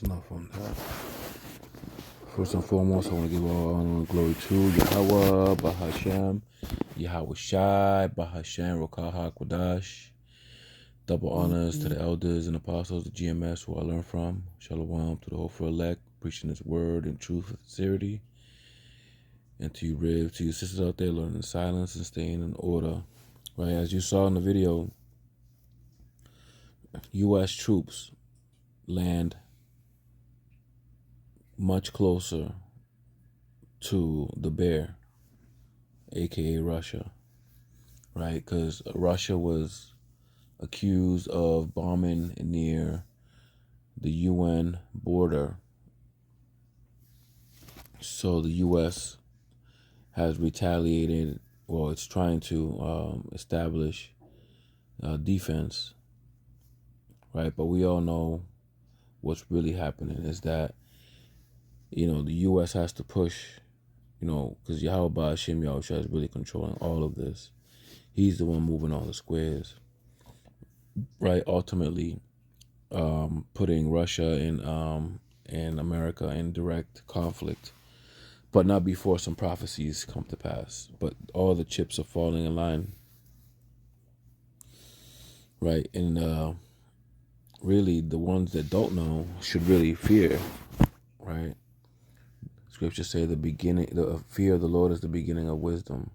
enough on that. First and foremost, I want to give all honor and glory to Yahweh, Bahashem, Yahweh Shai, Bahashem, Rokah HaKodash. Double honors to the elders and apostles, the GMS, who I learned from. Shalom to the hopeful elect, preaching His word in truth and sincerity. And to you, Riv, to you sisters out there, learning in silence and staying in order. Right, as you saw in the video, U.S. troops land much closer to the bear, aka Russia, right? Because Russia was accused of bombing near the UN border. So the U.S. has retaliated, well, it's trying to establish defense, right? But we all know what's really happening is that, the U.S. has to push, because Yahweh Hashem Yahushua is really controlling all of this. He's the one moving all the squares, right? Ultimately, putting Russia and America in direct conflict, but not before some prophecies come to pass. But all the chips are falling in line, right? And really, the ones that don't know should really fear, right? Scriptures say the fear of the Lord is the beginning of wisdom.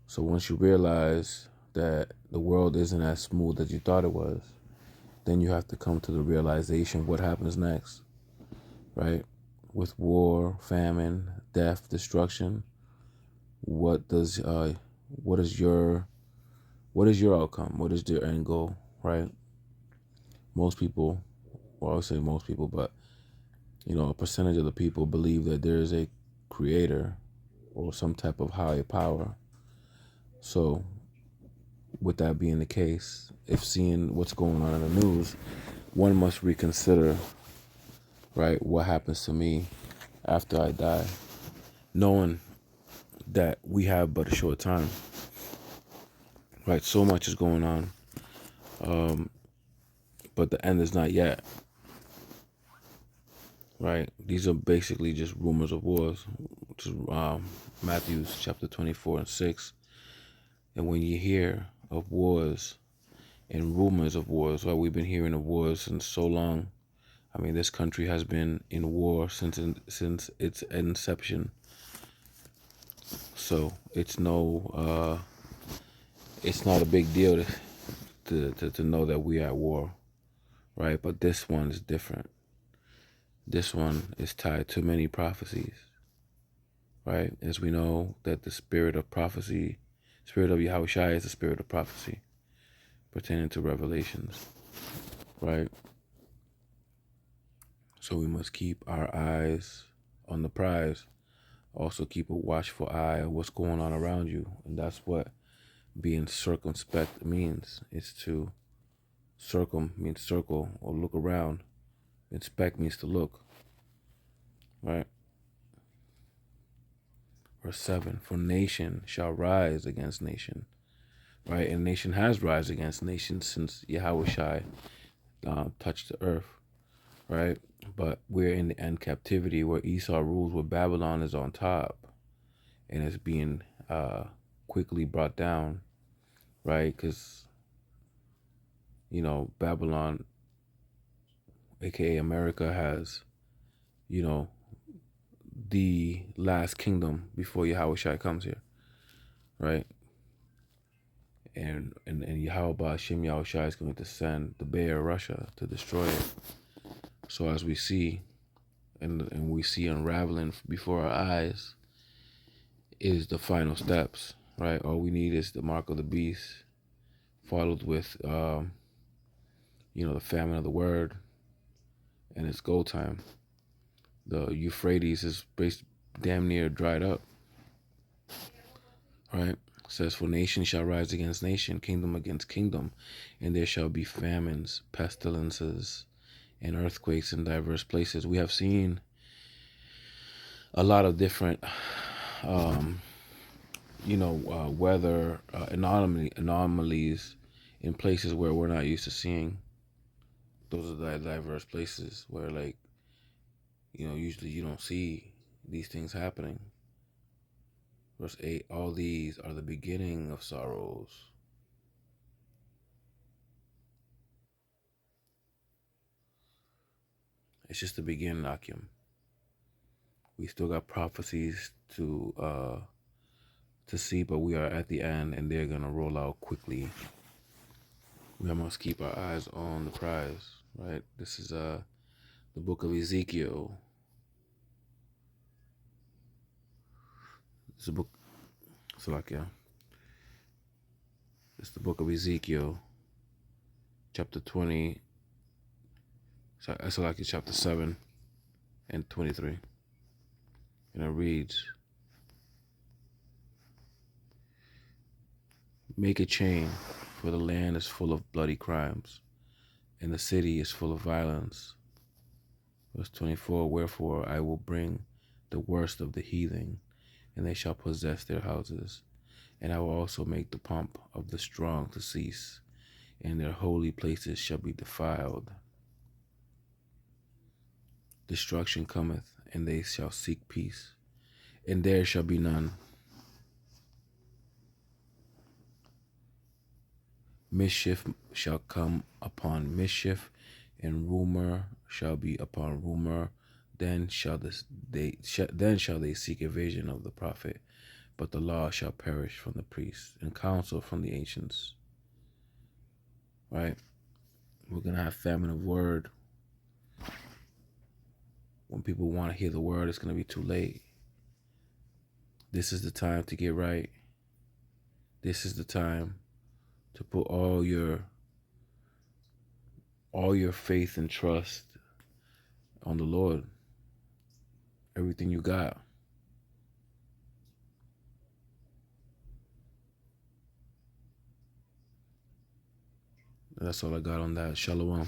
So once you realize that the world isn't as smooth as you thought it was, then you have to come to the realization what happens next, right? With war, famine, death, destruction, what is your outcome? What is your end goal, right? Most people, well, I would say most people, but a percentage of the people believe that there is a creator or some type of higher power. So with that being the case, if seeing what's going on in the news, one must reconsider, right, what happens to me after I die, knowing that we have but a short time, right? So much is going on, but the end is not yet, right? These are basically just rumors of wars, which is Matthew chapter 24 and 6. And when you hear of wars and rumors of wars, right, we've been hearing of wars since so long. I mean, this country has been in war since its inception. So it's not a big deal to know that we are at war, right? But this one is different. This one is tied to many prophecies, right? As we know that the spirit of prophecy, spirit of Yahushua is the spirit of prophecy pertaining to Revelations, right? So we must keep our eyes on the prize. Also keep a watchful eye on what's going on around you. And that's what being circumspect means. It's to circum means circle or look around. Inspect means to look, right? Verse 7, for nation shall rise against nation, right? And nation has rise against nation since Yahushua touched the earth, right? But we're in the end captivity where Esau rules, where Babylon is on top and it's being quickly brought down, right? Because, Babylon, aka America, has, the last kingdom before Yahushua comes here, right? And Yahweh Hashem Yahushua is going to send the bear Russia to destroy it. So as we see, and we see unraveling before our eyes, is the final steps, right? All we need is the mark of the beast, followed with, the famine of the word, and it's go time. The Euphrates is damn near dried up, right? It says, for nation shall rise against nation, kingdom against kingdom, and there shall be famines, pestilences, and earthquakes in diverse places. We have seen a lot of different, weather anomalies in places where we're not used to seeing, Those are the diverse places where, like, usually you don't see these things happening. Verse 8, all these are the beginning of sorrows. It's just the beginning, Akim. We still got prophecies to see, but we are at the end, and they're gonna roll out quickly. We must keep our eyes on the prize, right? This is the book of Ezekiel. It's a book, Salakia. It's the book of Ezekiel, chapter 20. Salakia, chapter 7 and 23. And it reads, make a chain, for the land is full of bloody crimes, and the city is full of violence. Verse 24, wherefore I will bring the worst of the heathen, and they shall possess their houses. And I will also make the pomp of the strong to cease, and their holy places shall be defiled. Destruction cometh, and they shall seek peace, and there shall be none. Mischief shall come upon mischief, and rumor shall be upon rumor. Then shall they seek a vision of the prophet, but the law shall perish from the priests, and counsel from the ancients. Right? We're gonna have famine of word. When people want to hear the word, it's gonna be too late. This is the time to get right. This is the time to put all your faith and trust on the Lord. Everything you got. That's all I got on that. Shalom.